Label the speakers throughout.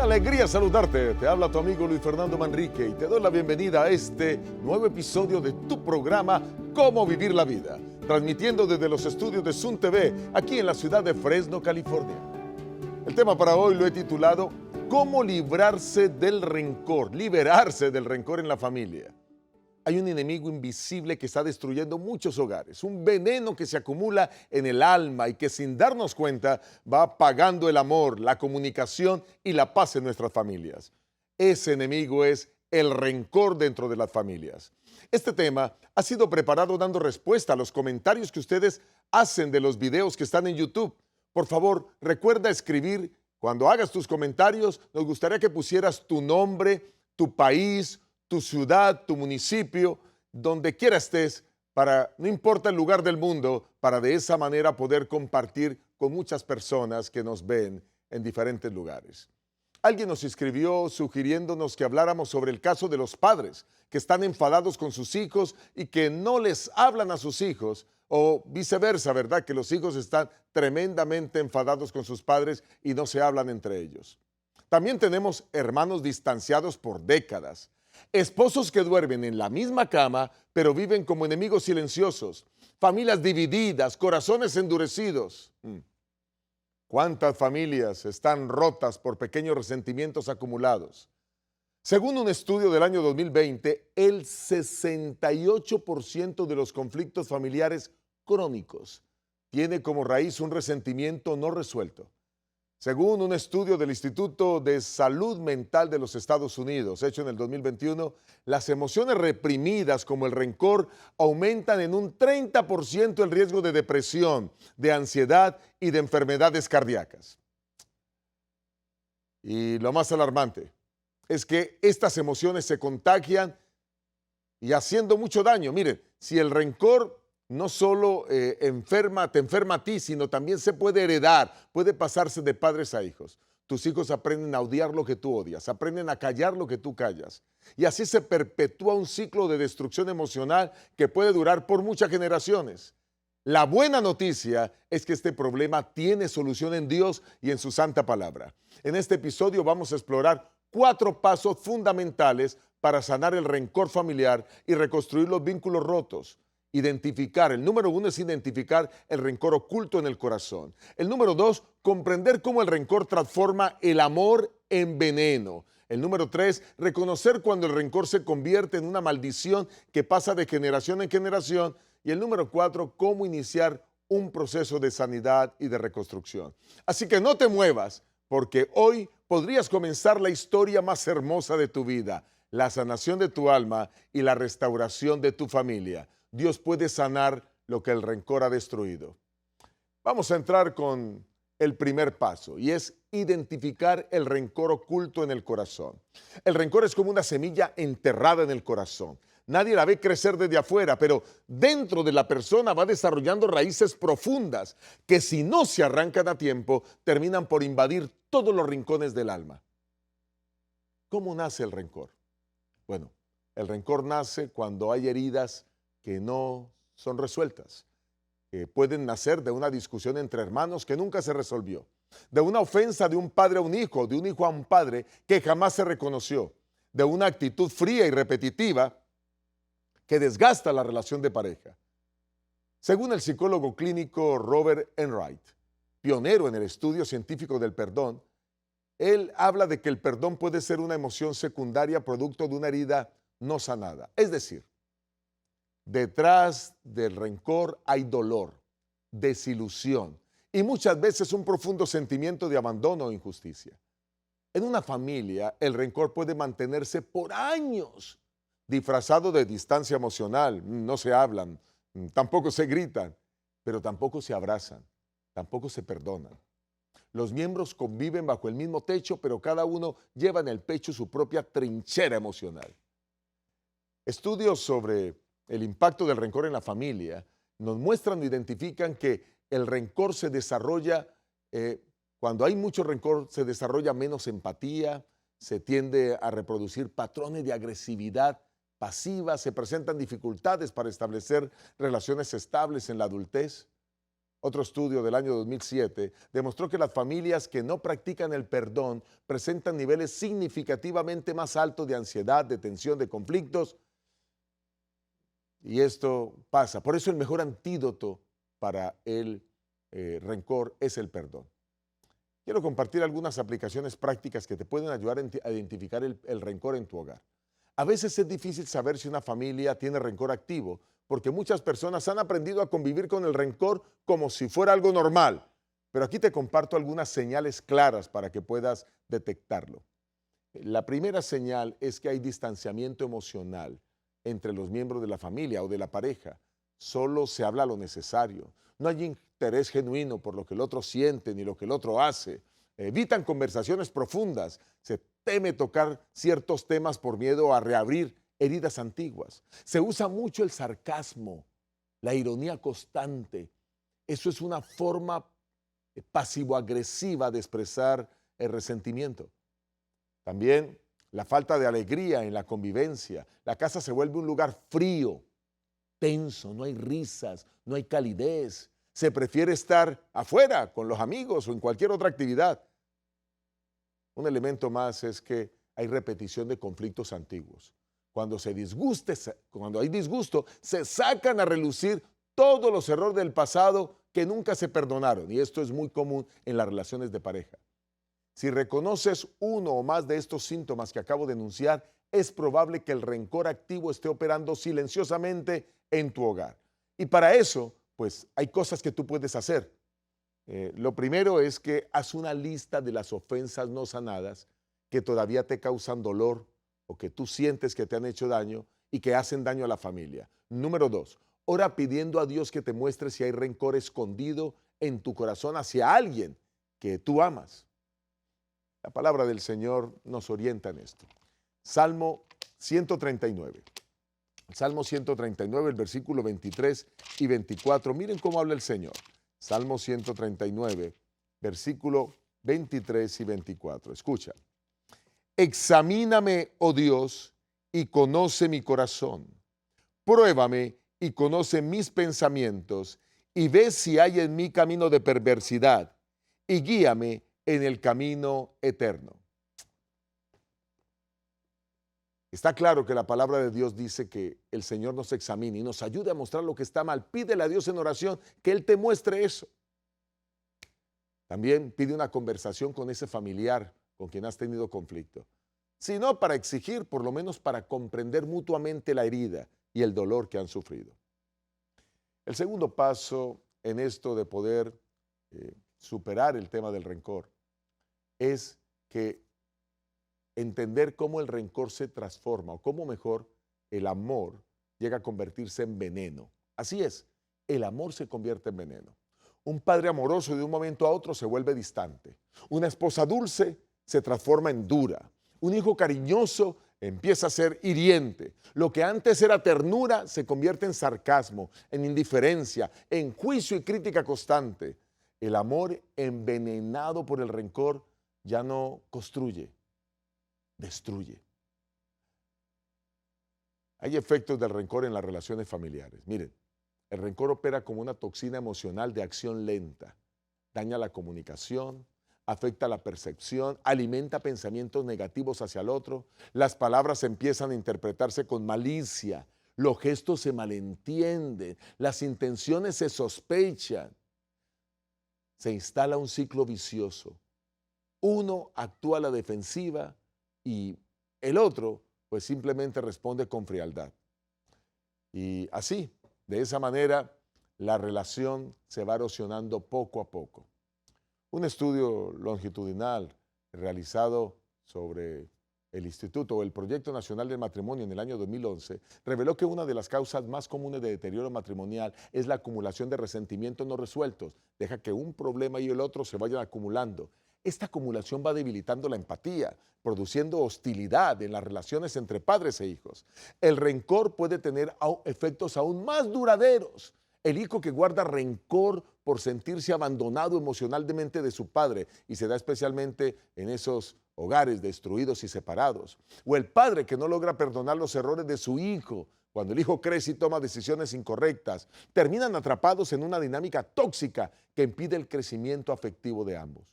Speaker 1: alegría saludarte. Te habla tu amigo Luis Fernando Manrique y te doy la bienvenida a este nuevo episodio de tu programa Cómo Vivir la Vida, transmitiendo desde los estudios de Sun TV, aquí en la ciudad de Fresno, California. El tema para hoy lo he titulado ¿Cómo librarse del rencor? Liberarse del rencor en la familia. Hay un enemigo invisible que está destruyendo muchos hogares, un veneno que se acumula en el alma y que sin darnos cuenta va apagando el amor, la comunicación y la paz en nuestras familias. Ese enemigo es el rencor dentro de las familias. Este tema ha sido preparado dando respuesta a los comentarios que ustedes hacen de los videos que están en YouTube. Por favor, recuerda escribir. Cuando hagas tus comentarios, nos gustaría que pusieras tu nombre, tu país, tu ciudad, tu municipio, donde quiera estés, no importa el lugar del mundo, para de esa manera poder compartir con muchas personas que nos ven en diferentes lugares. Alguien nos escribió sugiriéndonos que habláramos sobre el caso de los padres que están enfadados con sus hijos y que no les hablan a sus hijos, o viceversa, ¿verdad? Que los hijos están tremendamente enfadados con sus padres y no se hablan entre ellos. También tenemos hermanos distanciados por décadas. Esposos que duermen en la misma cama, pero viven como enemigos silenciosos. Familias divididas, corazones endurecidos. ¿Cuántas familias están rotas por pequeños resentimientos acumulados? Según un estudio del año 2020, el 68% de los conflictos familiares crónicos tiene como raíz un resentimiento no resuelto. Según un estudio del Instituto de Salud Mental de los Estados Unidos, hecho en el 2021, las emociones reprimidas como el rencor aumentan en un 30% el riesgo de depresión, de ansiedad y de enfermedades cardíacas. Y lo más alarmante es que estas emociones se contagian y haciendo mucho daño. Miren, si el rencor no solo te enferma a ti, sino también se puede heredar, puede pasarse de padres a hijos. Tus hijos aprenden a odiar lo que tú odias, aprenden a callar lo que tú callas. Y así se perpetúa un ciclo de destrucción emocional que puede durar por muchas generaciones. La buena noticia es que este problema tiene solución en Dios y en su santa palabra. En este episodio vamos a explorar 4 pasos fundamentales para sanar el rencor familiar y reconstruir los vínculos rotos. El número 1 es identificar el rencor oculto en el corazón. El número 2, comprender cómo el rencor transforma el amor en veneno. El número 3, reconocer cuando el rencor se convierte en una maldición que pasa de generación en generación. Y el número 4, cómo iniciar un proceso de sanidad y de reconstrucción. Así que no te muevas, porque hoy podrías comenzar la historia más hermosa de tu vida, la sanación de tu alma y la restauración de tu familia. Dios puede sanar lo que el rencor ha destruido. Vamos a entrar con el primer paso y es identificar el rencor oculto en el corazón. El rencor es como una semilla enterrada en el corazón. Nadie la ve crecer desde afuera, pero dentro de la persona va desarrollando raíces profundas que si no se arrancan a tiempo, terminan por invadir todos los rincones del alma. ¿Cómo nace el rencor? Bueno, el rencor nace cuando hay heridas que no son resueltas, que pueden nacer de una discusión entre hermanos que nunca se resolvió, de una ofensa de un padre a un hijo, de un hijo a un padre que jamás se reconoció, de una actitud fría y repetitiva que desgasta la relación de pareja. Según el psicólogo clínico Robert Enright, pionero en el estudio científico del perdón, él habla de que el perdón puede ser una emoción secundaria producto de una herida no sanada. Es decir, detrás del rencor hay dolor, desilusión y muchas veces un profundo sentimiento de abandono o injusticia. En una familia, el rencor puede mantenerse por años, disfrazado de distancia emocional. No se hablan, tampoco se gritan, pero tampoco se abrazan, tampoco se perdonan. Los miembros conviven bajo el mismo techo, pero cada uno lleva en el pecho su propia trinchera emocional. Estudios sobre el impacto del rencor en la familia nos muestran o identifican que el rencor se desarrolla, cuando hay mucho rencor, se desarrolla menos empatía, se tiende a reproducir patrones de agresividad pasiva, se presentan dificultades para establecer relaciones estables en la adultez. Otro estudio del año 2007 demostró que las familias que no practican el perdón presentan niveles significativamente más altos de ansiedad, de tensión, de conflictos. Y esto pasa. Por eso el mejor antídoto para el rencor es el perdón. Quiero compartir algunas aplicaciones prácticas que te pueden ayudar a identificar el rencor en tu hogar. A veces es difícil saber si una familia tiene rencor activo, porque muchas personas han aprendido a convivir con el rencor como si fuera algo normal. Pero aquí te comparto algunas señales claras para que puedas detectarlo. La primera señal es que hay distanciamiento emocional entre los miembros de la familia o de la pareja. Solo se habla lo necesario. No hay interés genuino por lo que el otro siente ni lo que el otro hace. Evitan conversaciones profundas. Se teme tocar ciertos temas por miedo a reabrir heridas antiguas. Se usa mucho el sarcasmo, la ironía constante. Eso es una forma pasivo-agresiva de expresar el resentimiento. También la falta de alegría en la convivencia. La casa se vuelve un lugar frío, tenso, no hay risas, no hay calidez. Se prefiere estar afuera con los amigos o en cualquier otra actividad. Un elemento más es que hay repetición de conflictos antiguos. Cuando hay disgusto, se sacan a relucir todos los errores del pasado que nunca se perdonaron. Y esto es muy común en las relaciones de pareja. Si reconoces uno o más de estos síntomas que acabo de enunciar, es probable que el rencor activo esté operando silenciosamente en tu hogar. Y para eso, pues hay cosas que tú puedes hacer. Lo primero es que haz una lista de las ofensas no sanadas que todavía te causan dolor o que tú sientes que te han hecho daño y que hacen daño a la familia. Número 2, ora pidiendo a Dios que te muestre si hay rencor escondido en tu corazón hacia alguien que tú amas. La palabra del Señor nos orienta en esto. Salmo 139. Salmo 139, el versículo 23 y 24. Miren cómo habla el Señor. Salmo 139, versículo 23 y 24. Escucha. Examíname, oh Dios, y conoce mi corazón. Pruébame y conoce mis pensamientos, y ve si hay en mí camino de perversidad, y guíame en el camino eterno. Está claro que la palabra de Dios dice que el Señor nos examine y nos ayude a mostrar lo que está mal. Pídele a Dios en oración que Él te muestre eso. También pide una conversación con ese familiar con quien has tenido conflicto. Si no para exigir, por lo menos para comprender mutuamente la herida y el dolor que han sufrido. El segundo paso en esto de poder superar el tema del rencor es que entender cómo el rencor se transforma o cómo mejor el amor llega a convertirse en veneno. Así es, el amor se convierte en veneno. Un padre amoroso de un momento a otro se vuelve distante. Una esposa dulce se transforma en dura. Un hijo cariñoso empieza a ser hiriente. Lo que antes era ternura se convierte en sarcasmo, en indiferencia, en juicio y crítica constante. El amor envenenado por el rencor ya no construye, destruye. Hay efectos del rencor en las relaciones familiares. Miren, el rencor opera como una toxina emocional de acción lenta. Daña la comunicación, afecta la percepción, alimenta pensamientos negativos hacia el otro. Las palabras empiezan a interpretarse con malicia. Los gestos se malentienden. Las intenciones se sospechan. Se instala un ciclo vicioso. Uno actúa a la defensiva y el otro pues simplemente responde con frialdad. Y así, de esa manera, la relación se va erosionando poco a poco. Un estudio longitudinal realizado sobre el Instituto o el Proyecto Nacional del Matrimonio en el año 2011 reveló que una de las causas más comunes de deterioro matrimonial es la acumulación de resentimientos no resueltos. Deja que un problema y el otro se vayan acumulando. Esta acumulación va debilitando la empatía, produciendo hostilidad en las relaciones entre padres e hijos. El rencor puede tener efectos aún más duraderos. El hijo que guarda rencor por sentirse abandonado emocionalmente de su padre, y se da especialmente en esos hogares destruidos y separados. O el padre que no logra perdonar los errores de su hijo cuando el hijo crece y toma decisiones incorrectas, terminan atrapados en una dinámica tóxica que impide el crecimiento afectivo de ambos.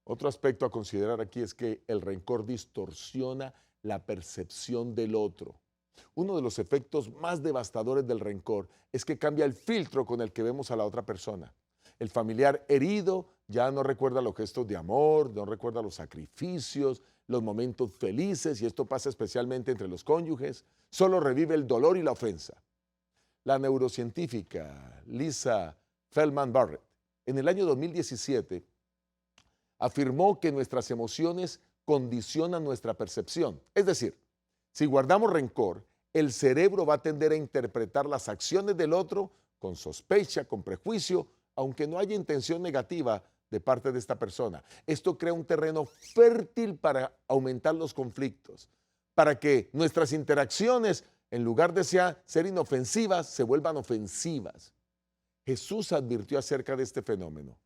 Speaker 1: Otro aspecto a considerar aquí es que el rencor distorsiona la percepción del otro. Uno de los efectos más devastadores del rencor es que cambia el filtro con el que vemos a la otra persona. El familiar herido ya no recuerda los gestos de amor, no recuerda los sacrificios, los momentos felices, y esto pasa especialmente entre los cónyuges, solo revive el dolor y la ofensa. La neurocientífica Lisa Feldman Barrett, en el año 2017, afirmó que nuestras emociones condicionan nuestra percepción. Es decir, si guardamos rencor, el cerebro va a tender a interpretar las acciones del otro con sospecha, con prejuicio, aunque no haya intención negativa de parte de esta persona. Esto crea un terreno fértil para aumentar los conflictos, para que nuestras interacciones, en lugar de ser inofensivas, se vuelvan ofensivas. Jesús advirtió acerca de este fenómeno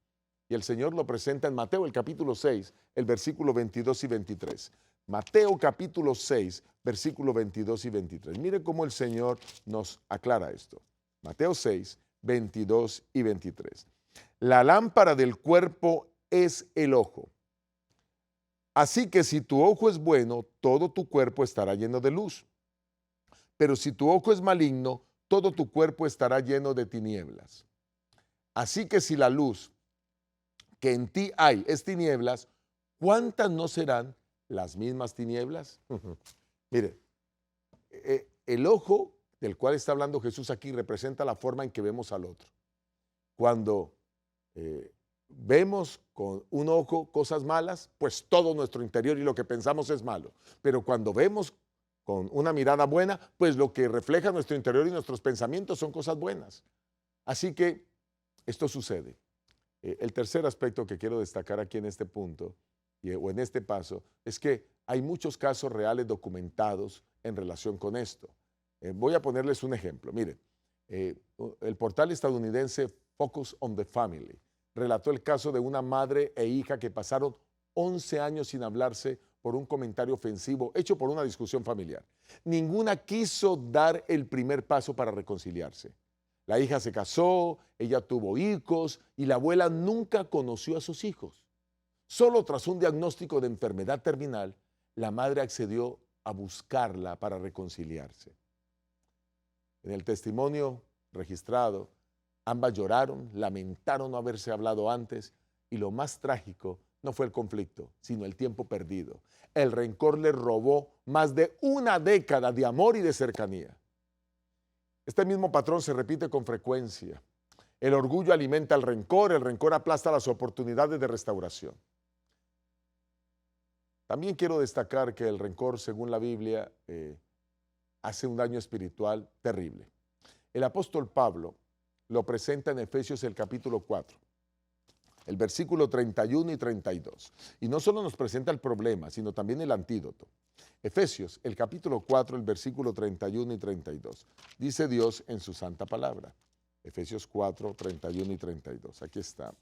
Speaker 1: y el Señor lo presenta en Mateo, el capítulo 6, el versículo 22 y 23. Mateo capítulo 6, versículo 22 y 23. Mire cómo el Señor nos aclara esto. Mateo 6, 22 y 23. La lámpara del cuerpo es el ojo. Así que si tu ojo es bueno, todo tu cuerpo estará lleno de luz. Pero si tu ojo es maligno, todo tu cuerpo estará lleno de tinieblas. Así que si la luz que en ti hay es tinieblas, ¿cuántas no serán las mismas tinieblas? Mire, el ojo del cual está hablando Jesús aquí representa la forma en que vemos al otro. Cuando vemos con un ojo cosas malas, pues todo nuestro interior y lo que pensamos es malo. Pero cuando vemos con una mirada buena, pues lo que refleja nuestro interior y nuestros pensamientos son cosas buenas. Así que esto sucede. El tercer aspecto que quiero destacar aquí en este punto o en este paso es que hay muchos casos reales documentados en relación con esto. Voy a ponerles un ejemplo. Miren, el portal estadounidense Focus on the Family relató el caso de una madre e hija que pasaron 11 años sin hablarse por un comentario ofensivo hecho por una discusión familiar. Ninguna quiso dar el primer paso para reconciliarse. La hija se casó, ella tuvo hijos y la abuela nunca conoció a sus hijos. Solo tras un diagnóstico de enfermedad terminal, la madre accedió a buscarla para reconciliarse. En el testimonio registrado, ambas lloraron, lamentaron no haberse hablado antes y lo más trágico no fue el conflicto, sino el tiempo perdido. El rencor le robó más de una década de amor y de cercanía. Este mismo patrón se repite con frecuencia. El orgullo alimenta el rencor aplasta las oportunidades de restauración. También quiero destacar que el rencor, según la Biblia, hace un daño espiritual terrible. El apóstol Pablo lo presenta en Efesios el capítulo 4, el versículo 31 y 32. Y no solo nos presenta el problema, sino también el antídoto. Efesios, el capítulo 4, el versículo 31 y 32. Dice Dios en su santa palabra. Efesios 4, 31 y 32. Aquí está.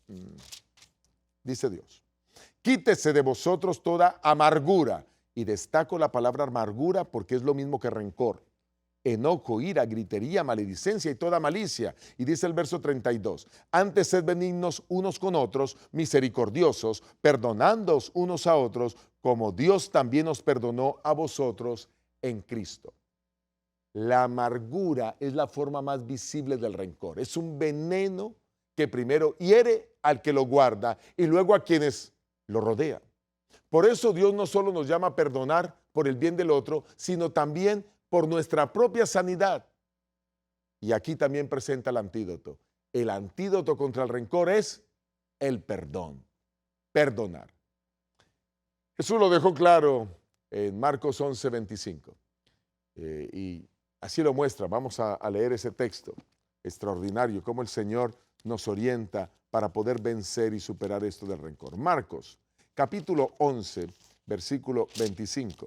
Speaker 1: Dice Dios. Quítese de vosotros toda amargura. Y destaco la palabra amargura porque es lo mismo que rencor. Enojo, ira, gritería, maledicencia y toda malicia. Y dice el verso 32, antes sed benignos unos con otros, misericordiosos, perdonándoos unos a otros, como Dios también os perdonó a vosotros en Cristo. La amargura es la forma más visible del rencor. Es un veneno que primero hiere al que lo guarda y luego a quienes lo rodean. Por eso Dios no solo nos llama a perdonar por el bien del otro, sino también por nuestra propia sanidad. Y aquí también presenta el antídoto. El antídoto contra el rencor es el perdón, perdonar. Jesús lo dejó claro en Marcos 11, 25. Y así lo muestra. Vamos a leer ese texto extraordinario, cómo el Señor nos orienta para poder vencer y superar esto del rencor. Marcos, capítulo 11, versículo 25.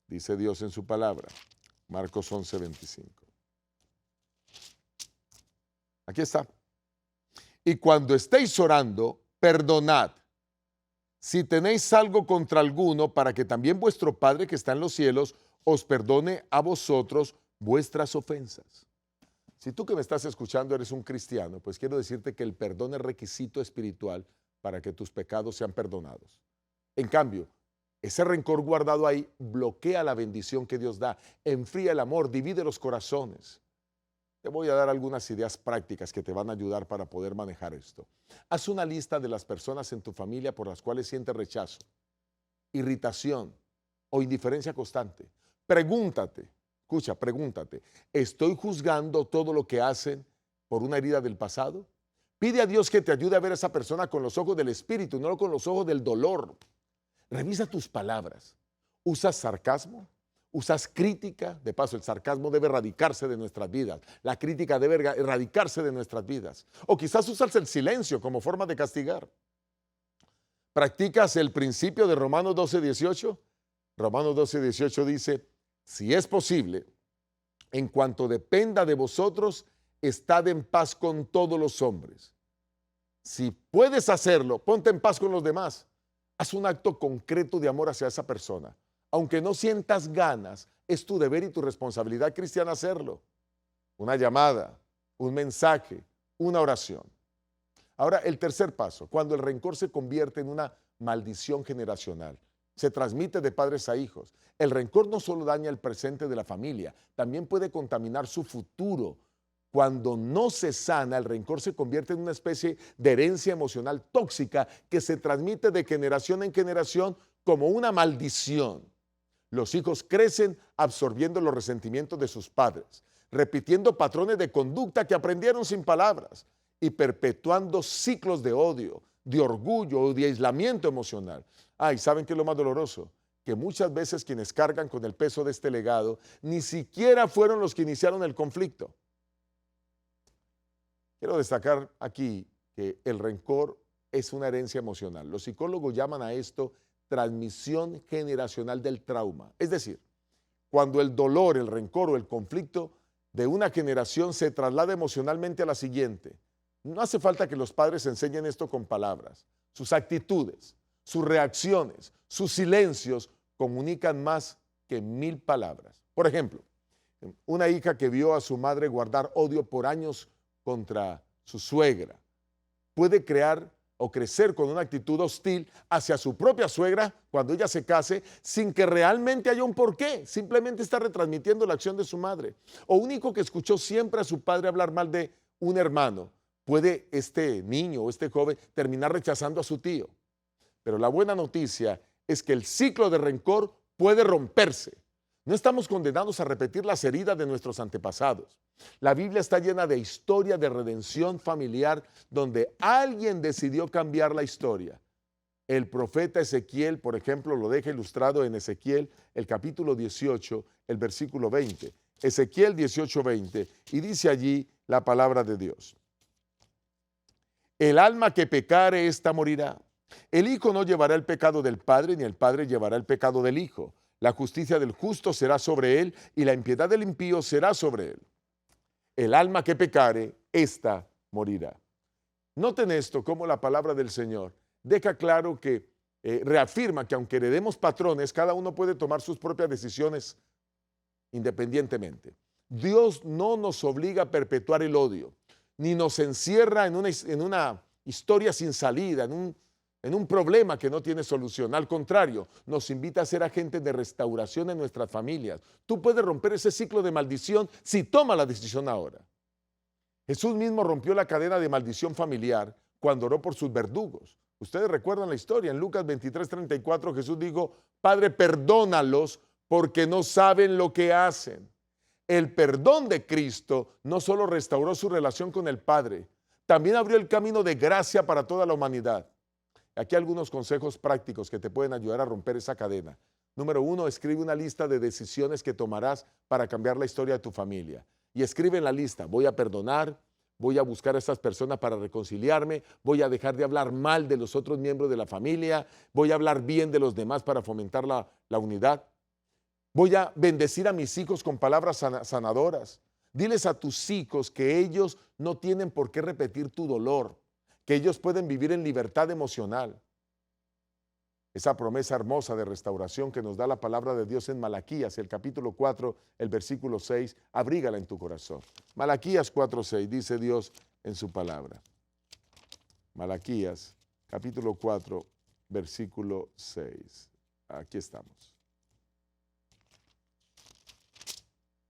Speaker 1: Dice Dios en su palabra. Marcos 11, 25. Aquí está. Y cuando estéis orando, perdonad, si tenéis algo contra alguno, para que también vuestro Padre que está en los cielos os perdone a vosotros vuestras ofensas. Si tú que me estás escuchando eres un cristiano, pues quiero decirte que el perdón es requisito espiritual para que tus pecados sean perdonados. En cambio, ese rencor guardado ahí bloquea la bendición que Dios da, enfría el amor, divide los corazones. Te voy a dar algunas ideas prácticas que te van a ayudar para poder manejar esto. Haz una lista de las personas en tu familia por las cuales sientes rechazo, irritación o indiferencia constante. Pregúntate, escucha, pregúntate, ¿estoy juzgando todo lo que hacen por una herida del pasado? Pide a Dios que te ayude a ver a esa persona con los ojos del Espíritu, no con los ojos del dolor. Revisa tus palabras. ¿Usas sarcasmo? ¿Usas crítica? De paso, el sarcasmo debe erradicarse de nuestras vidas. La crítica debe erradicarse de nuestras vidas. O quizás usas el silencio como forma de castigar. ¿Practicas el principio de Romanos 12:18? Romanos 12:18 dice, si es posible, en cuanto dependa de vosotros, estad en paz con todos los hombres. Si puedes hacerlo, ponte en paz con los demás. Haz un acto concreto de amor hacia esa persona. Aunque no sientas ganas, es tu deber y tu responsabilidad cristiana hacerlo. Una llamada, un mensaje, una oración. Ahora, el tercer paso, cuando el rencor se convierte en una maldición generacional, se transmite de padres a hijos. El rencor no solo daña el presente de la familia, también puede contaminar su futuro. Cuando no se sana, el rencor se convierte en una especie de herencia emocional tóxica que se transmite de generación en generación como una maldición. Los hijos crecen absorbiendo los resentimientos de sus padres, repitiendo patrones de conducta que aprendieron sin palabras y perpetuando ciclos de odio, de orgullo o de aislamiento emocional. ¿Y saben qué es lo más doloroso? Que muchas veces quienes cargan con el peso de este legado ni siquiera fueron los que iniciaron el conflicto. Quiero destacar aquí que el rencor es una herencia emocional. Los psicólogos llaman a esto transmisión generacional del trauma. Es decir, cuando el dolor, el rencor o el conflicto de una generación se traslada emocionalmente a la siguiente. No hace falta que los padres enseñen esto con palabras. Sus actitudes, sus reacciones, sus silencios comunican más que 1000 palabras. Por ejemplo, una hija que vio a su madre guardar odio por años contra su suegra puede crear o crecer con una actitud hostil hacia su propia suegra cuando ella se case sin que realmente haya un porqué. Simplemente está retransmitiendo la acción de su madre. O un hijo que escuchó siempre a su padre hablar mal de un hermano. Puede este niño o este joven terminar rechazando a su tío. Pero la buena noticia es que el ciclo de rencor puede romperse. No estamos condenados a repetir las heridas de nuestros antepasados. La Biblia está llena de historia de redención familiar donde alguien decidió cambiar la historia. El profeta Ezequiel, por ejemplo, lo deja ilustrado en Ezequiel, el capítulo 18, el versículo 20. Ezequiel 18:20, y dice allí la palabra de Dios. El alma que pecare, ésta morirá. El hijo no llevará el pecado del padre, ni el padre llevará el pecado del hijo. La justicia del justo será sobre él, y la impiedad del impío será sobre él. El alma que pecare, ésta morirá. Noten esto, como la palabra del Señor deja claro que reafirma que aunque heredemos patrones, cada uno puede tomar sus propias decisiones independientemente. Dios no nos obliga a perpetuar el odio, ni nos encierra en una historia sin salida, en un problema que no tiene solución. Al contrario, nos invita a ser agentes de restauración en nuestras familias. Tú puedes romper ese ciclo de maldición si tomas la decisión ahora. Jesús mismo rompió la cadena de maldición familiar cuando oró por sus verdugos. Ustedes recuerdan la historia. En Lucas 23:34 Jesús dijo, Padre, perdónalos porque no saben lo que hacen. El perdón de Cristo no solo restauró su relación con el Padre, también abrió el camino de gracia para toda la humanidad. Aquí algunos consejos prácticos que te pueden ayudar a romper esa cadena. Número 1, escribe una lista de decisiones que tomarás para cambiar la historia de tu familia. Y escribe en la lista, voy a perdonar, voy a buscar a estas personas para reconciliarme, voy a dejar de hablar mal de los otros miembros de la familia, voy a hablar bien de los demás para fomentar la unidad. Voy a bendecir a mis hijos con palabras sanadoras. Diles a tus hijos que ellos no tienen por qué repetir tu dolor, que ellos pueden vivir en libertad emocional. esa promesa hermosa de restauración que nos da la palabra de Dios en Malaquías, el capítulo 4, el versículo 6, abrígala en tu corazón. Malaquías 4:6, dice Dios en su palabra. Malaquías, capítulo 4, versículo 6. Aquí estamos.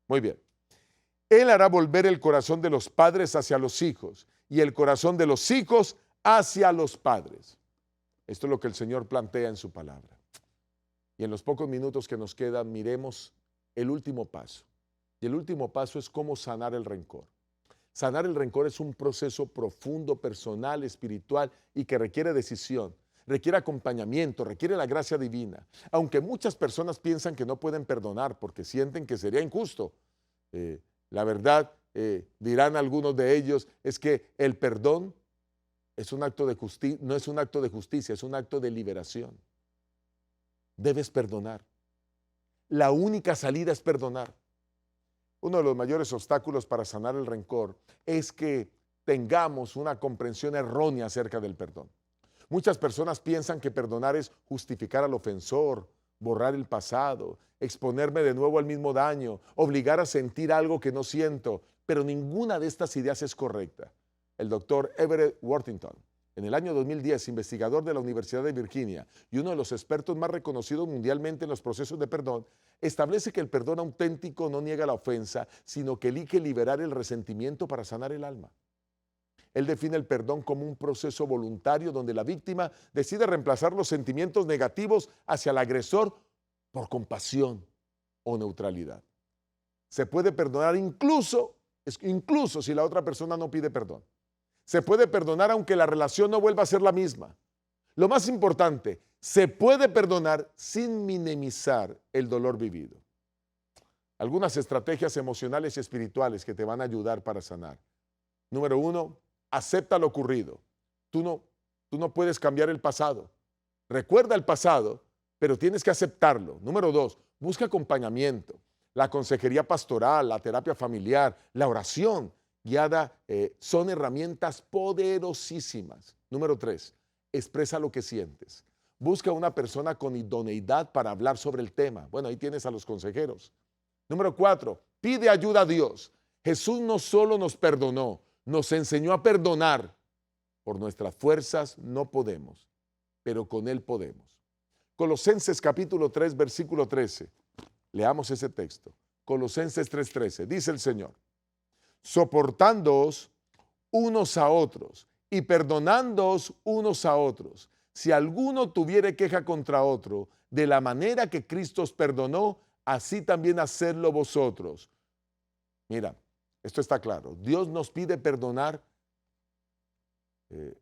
Speaker 1: Muy bien. Él hará volver el corazón de los padres hacia los hijos y el corazón de los hijos hacia los padres. Esto es lo que el Señor plantea en su palabra. Y en los pocos minutos que nos quedan, miremos el último paso. Y el último paso es cómo sanar el rencor. Sanar el rencor es un proceso profundo, personal, espiritual y que requiere decisión, requiere acompañamiento, requiere la gracia divina. Aunque muchas personas piensan que no pueden perdonar porque sienten que sería injusto, la verdad, dirán algunos de ellos, es que el perdón es un acto de justicia, no es un acto de justicia, es un acto de liberación. Debes perdonar. La única salida es perdonar. Uno de los mayores obstáculos para sanar el rencor es que tengamos una comprensión errónea acerca del perdón. Muchas personas piensan que perdonar es justificar al ofensor, borrar el pasado, exponerme de nuevo al mismo daño, obligar a sentir algo que no siento, pero ninguna de estas ideas es correcta. El doctor Everett Worthington, en el año 2010, investigador de la Universidad de Virginia y uno de los expertos más reconocidos mundialmente en los procesos de perdón, establece que el perdón auténtico no niega la ofensa, sino que elige liberar el resentimiento para sanar el alma. Él define el perdón como un proceso voluntario donde la víctima decide reemplazar los sentimientos negativos hacia el agresor por compasión o neutralidad. Se puede perdonar incluso si la otra persona no pide perdón. Se puede perdonar aunque la relación no vuelva a ser la misma. Lo más importante, se puede perdonar sin minimizar el dolor vivido. Algunas estrategias emocionales y espirituales que te van a ayudar para sanar. Número 1, acepta lo ocurrido. Tú no puedes cambiar el pasado. Recuerda el pasado, pero tienes que aceptarlo. Número 2, busca acompañamiento. La consejería pastoral, la terapia familiar, la oración guiada son herramientas poderosísimas. Número 3, expresa lo que sientes. Busca una persona con idoneidad para hablar sobre el tema. Bueno, ahí tienes a los consejeros. Número 4, pide ayuda a Dios. Jesús no solo nos perdonó, nos enseñó a perdonar. Por nuestras fuerzas no podemos, pero con Él podemos. Colosenses capítulo 3, versículo 13. Leamos ese texto. Colosenses 3:13. Dice el Señor: soportándoos unos a otros y perdonándoos unos a otros, si alguno tuviere queja contra otro, de la manera que Cristo os perdonó, así también hacedlo vosotros. Mira, esto está claro. Dios nos pide perdonar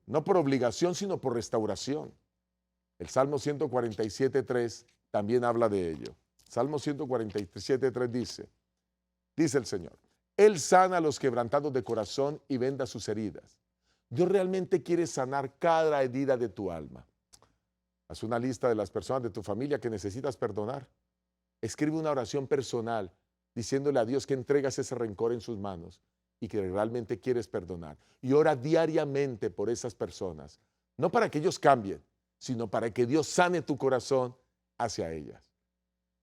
Speaker 1: no por obligación, sino por restauración. El Salmo 147:3 también habla de ello. Salmo 147:3 dice el Señor: Él sana a los quebrantados de corazón y venda sus heridas. Dios realmente quiere sanar cada herida de tu alma. Haz una lista de las personas de tu familia que necesitas perdonar. Escribe una oración personal diciéndole a Dios que entregas ese rencor en sus manos y que realmente quieres perdonar. Y ora diariamente por esas personas, no para que ellos cambien, sino para que Dios sane tu corazón hacia ellas.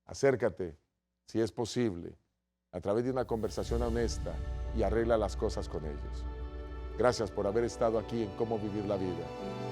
Speaker 1: Acércate, si es posible, a través de una conversación honesta y arregla las cosas con ellos. Gracias por haber estado aquí en Cómo Vivir la Vida.